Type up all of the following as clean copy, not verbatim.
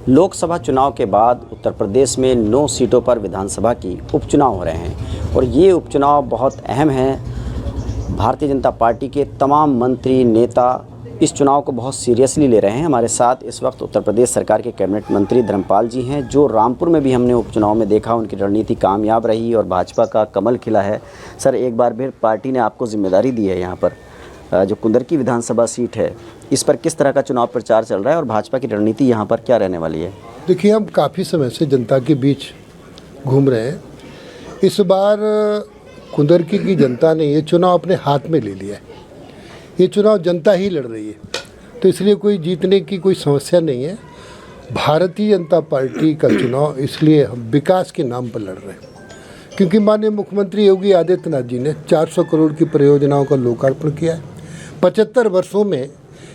लोकसभा चुनाव के बाद उत्तर प्रदेश में 9 सीटों पर विधानसभा की उपचुनाव हो रहे हैं और ये उपचुनाव बहुत अहम हैं। भारतीय जनता पार्टी के तमाम मंत्री नेता इस चुनाव को बहुत सीरियसली ले रहे हैं। हमारे साथ इस वक्त उत्तर प्रदेश सरकार के कैबिनेट मंत्री धर्मपाल जी हैं, जो रामपुर में भी हमने उपचुनाव में देखा उनकी रणनीति कामयाब रही और भाजपा का कमल खिला है। सर, एक बार फिर पार्टी ने आपको जिम्मेदारी दी है, यहाँ पर जो कुंदरकी विधानसभा सीट है, इस पर किस तरह का चुनाव प्रचार चल रहा है और भाजपा की रणनीति यहाँ पर क्या रहने वाली है? देखिए, हम काफ़ी समय से जनता के बीच घूम रहे हैं। इस बार कुंदरकी की जनता ने ये चुनाव अपने हाथ में ले लिया है। ये चुनाव जनता ही लड़ रही है, तो इसलिए कोई जीतने की कोई समस्या नहीं है। भारतीय जनता पार्टी का चुनाव इसलिए हम विकास के नाम पर लड़ रहे हैं, क्योंकि माननीय मुख्यमंत्री योगी आदित्यनाथ जी ने 400 करोड़ की परियोजनाओं का लोकार्पण किया है। 75 वर्षों में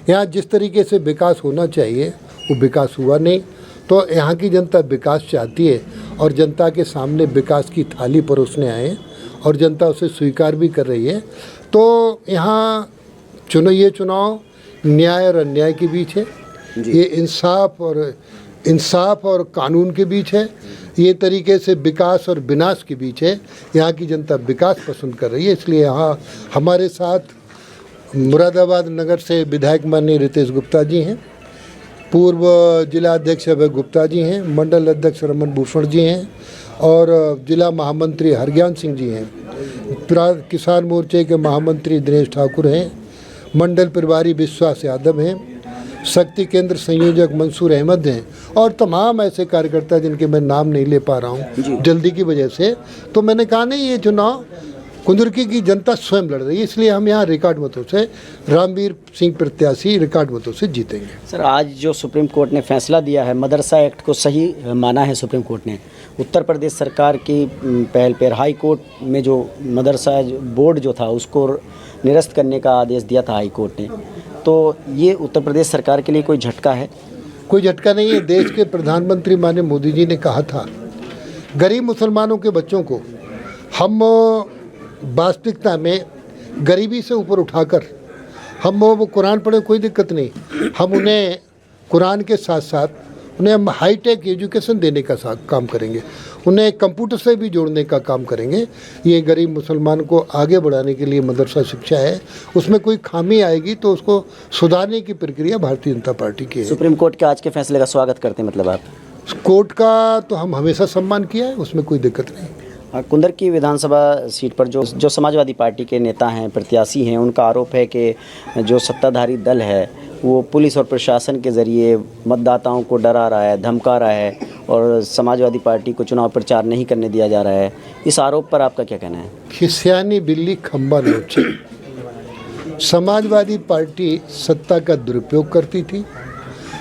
यहाँ जिस तरीके से विकास होना चाहिए वो विकास हुआ नहीं, तो यहाँ की जनता विकास चाहती है और जनता के सामने विकास की थाली परोसने आए हैं और जनता उसे स्वीकार भी कर रही है। तो यहाँ ये चुनाव न्याय और अन्याय के बीच है, ये इंसाफ और कानून के बीच है, ये तरीके से विकास और विनाश के बीच है। यहाँ की जनता विकास पसंद कर रही है, इसलिए यहाँ हमारे साथ मुरादाबाद नगर से विधायक माननीय रितेश गुप्ता जी हैं, पूर्व जिला अध्यक्ष अभय गुप्ता जी हैं, मंडल अध्यक्ष रमन भूषण जी हैं और जिला महामंत्री हरज्ञान सिंह जी हैं, किसान मोर्चे के महामंत्री दिनेश ठाकुर हैं, मंडल प्रभारी विश्वास यादव हैं, शक्ति केंद्र संयोजक मंसूर अहमद हैं और तमाम ऐसे कार्यकर्ता जिनके मैं नाम नहीं ले पा रहा हूँ जल्दी की वजह से। तो मैंने कहा नहीं, ये चुनाव कुंदरकी की जनता स्वयं लड़ रही है, इसलिए हम यहाँ रिकॉर्ड मतों से रामवीर सिंह प्रत्याशी रिकॉर्ड मतों से जीतेंगे। सर, आज जो सुप्रीम कोर्ट ने फैसला दिया है, मदरसा एक्ट को सही माना है सुप्रीम कोर्ट ने। उत्तर प्रदेश सरकार की पहल पर हाई कोर्ट में जो मदरसा बोर्ड जो था उसको निरस्त करने का आदेश दिया था हाई कोर्ट ने, तो ये उत्तर प्रदेश सरकार के लिए कोई झटका है? कोई झटका नहीं है। देश के प्रधानमंत्री माननीय मोदी जी ने कहा था गरीब मुसलमानों के बच्चों को हम वास्तविकता में गरीबी से ऊपर उठाकर हम वो कुरान पढ़े, कोई दिक्कत नहीं, हम उन्हें कुरान के साथ साथ उन्हें हम हाईटेक एजुकेशन देने का काम करेंगे, उन्हें कंप्यूटर से भी जोड़ने का काम करेंगे। ये गरीब मुसलमान को आगे बढ़ाने के लिए मदरसा शिक्षा है, उसमें कोई खामी आएगी तो उसको सुधारने की प्रक्रिया भारतीय जनता पार्टी की है। सुप्रीम कोर्ट के आज के फैसले का स्वागत करते हैं, मतलब आप? कोर्ट का तो हम हमेशा सम्मान किया है, उसमें कोई दिक्कत नहीं। कुंदरकी विधानसभा सीट पर जो समाजवादी पार्टी के नेता हैं, प्रत्याशी हैं, उनका आरोप है कि जो सत्ताधारी दल है वो पुलिस और प्रशासन के ज़रिए मतदाताओं को डरा रहा है, धमका रहा है और समाजवादी पार्टी को चुनाव प्रचार नहीं करने दिया जा रहा है। इस आरोप पर आपका क्या कहना है? खिसियानी बिल्ली खंबा नोचे। समाजवादी पार्टी सत्ता का दुरुपयोग करती थी,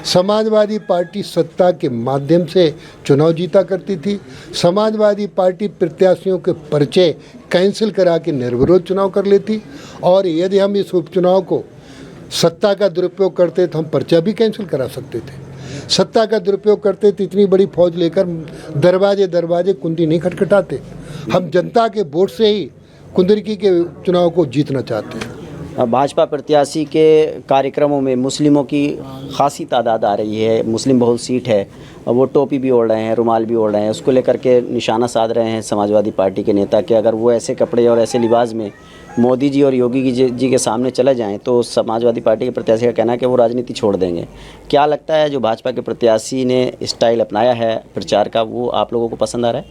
समाजवादी पार्टी सत्ता के माध्यम से चुनाव जीता करती थी, समाजवादी पार्टी प्रत्याशियों के पर्चे कैंसिल करा के निर्विरोध चुनाव कर लेती, और यदि हम इस उपचुनाव को सत्ता का दुरुपयोग करते तो हम पर्चा भी कैंसिल करा सकते थे। सत्ता का दुरुपयोग करते तो इतनी बड़ी फौज लेकर दरवाजे कुंडी नहीं खटखटाते। हम जनता के वोट से ही कुंदरकी के चुनाव को जीतना चाहते हैं। भाजपा प्रत्याशी के कार्यक्रमों में मुस्लिमों की खासी तादाद आ रही है, मुस्लिम बहुल सीट है, वो टोपी भी ओढ़ रहे हैं, रुमाल भी ओढ़ रहे हैं, उसको लेकर के निशाना साध रहे हैं समाजवादी पार्टी के नेता कि अगर वो ऐसे कपड़े और ऐसे लिबास में मोदी जी और योगी जी के सामने चले जाएं तो समाजवादी पार्टी के प्रत्याशी का कहना है कि वो राजनीति छोड़ देंगे। क्या लगता है जो भाजपा के प्रत्याशी ने स्टाइल अपनाया है प्रचार का, वो आप लोगों को पसंद आ रहा है?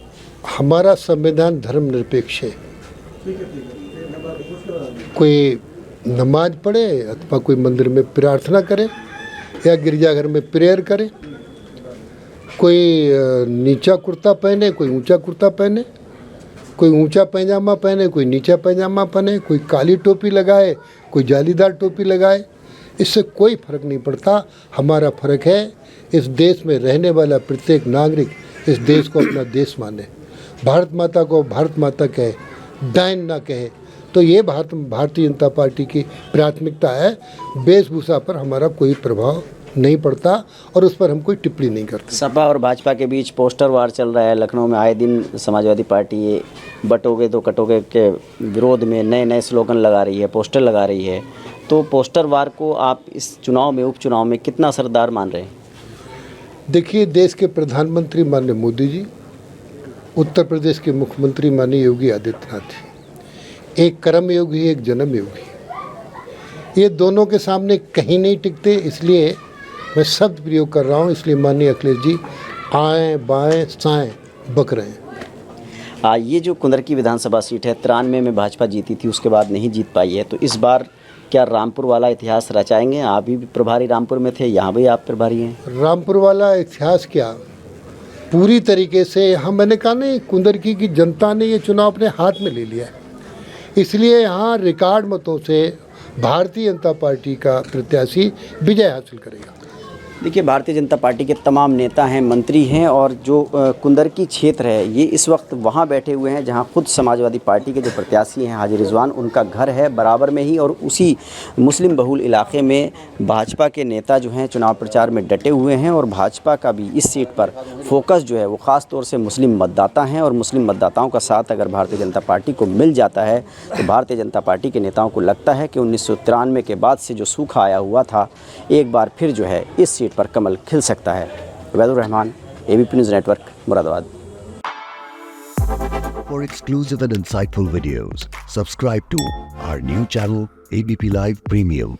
हमारा संविधान धर्मनिरपेक्ष है। कोई नमाज पढ़े अथवा कोई मंदिर में प्रार्थना करे या गिरजाघर में प्रेयर करे, कोई नीचा कुर्ता पहने, कोई ऊंचा कुर्ता पहने, कोई ऊंचा पैजामा पहने, कोई नीचा पैजामा पहने, कोई काली टोपी लगाए, कोई जालीदार टोपी लगाए, इससे कोई फ़र्क नहीं पड़ता। हमारा फ़र्क है इस देश में रहने वाला प्रत्येक नागरिक इस देश को अपना देश माने, भारत माता को भारत माता कहे, डायन ना कहे। तो ये भारतीय जनता पार्टी की प्राथमिकता है। वेशभूषा पर हमारा कोई प्रभाव नहीं पड़ता और उस पर हम कोई टिप्पणी नहीं करते। सपा और भाजपा के बीच पोस्टर वार चल रहा है। लखनऊ में आए दिन समाजवादी पार्टी बटोगे तो कटोगे के विरोध में नए नए स्लोगन लगा रही है, पोस्टर लगा रही है। तो पोस्टर वार को आप इस चुनाव में, उपचुनाव में कितना असरदार मान रहे हैं? देखिए, देश के प्रधानमंत्री माननीय मोदी जी, उत्तर प्रदेश के मुख्यमंत्री माननीय योगी आदित्यनाथ जी, एक कर्म योगी एक जन्म योगी, ये दोनों के सामने कहीं नहीं टिकते। इसलिए मैं शब्द प्रयोग कर रहा हूँ, इसलिए माननीय अखिलेश जी आएँ बाएँ साएँ बक रहे हैं। ये जो कुंदरकी विधानसभा सीट है 93 में भाजपा जीती थी, उसके बाद नहीं जीत पाई है, तो इस बार क्या रामपुर वाला इतिहास रचाएंगे? आप भी प्रभारी रामपुर में थे, यहाँ भी आप प्रभारी हैं। रामपुर वाला इतिहास क्या, पूरी तरीके से यहाँ मैंने कहा नहीं, कुंदरकी की जनता ने ये चुनाव अपने हाथ में ले लिया है। इसलिए यहाँ रिकॉर्ड मतों से भारतीय जनता पार्टी का प्रत्याशी विजय हासिल करेगा। देखिए, भारतीय जनता पार्टी के तमाम नेता हैं, मंत्री हैं, और जो कुंदरकी क्षेत्र है ये इस वक्त वहाँ बैठे हुए हैं जहाँ खुद समाजवादी पार्टी के जो प्रत्याशी हैं हाजी रिजवान, उनका घर है बराबर में ही, और उसी मुस्लिम बहुल इलाके में भाजपा के नेता जो हैं चुनाव प्रचार में डटे हुए हैं। और भाजपा का भी इस सीट पर फोकस जो है वो ख़ास तौर से मुस्लिम मतदाता हैं, और मुस्लिम मतदाताओं का साथ अगर भारतीय जनता पार्टी को मिल जाता है तो भारतीय जनता पार्टी के नेताओं को लगता है कि 1993 के बाद से जो सूखा आया हुआ था, एक बार फिर जो है इस सीट पर कमल खिल सकता है। Ubaidur Rahman, ABP news network, Moradabad. For exclusive and insightful videos, subscribe to our new channel ABP Live Premium.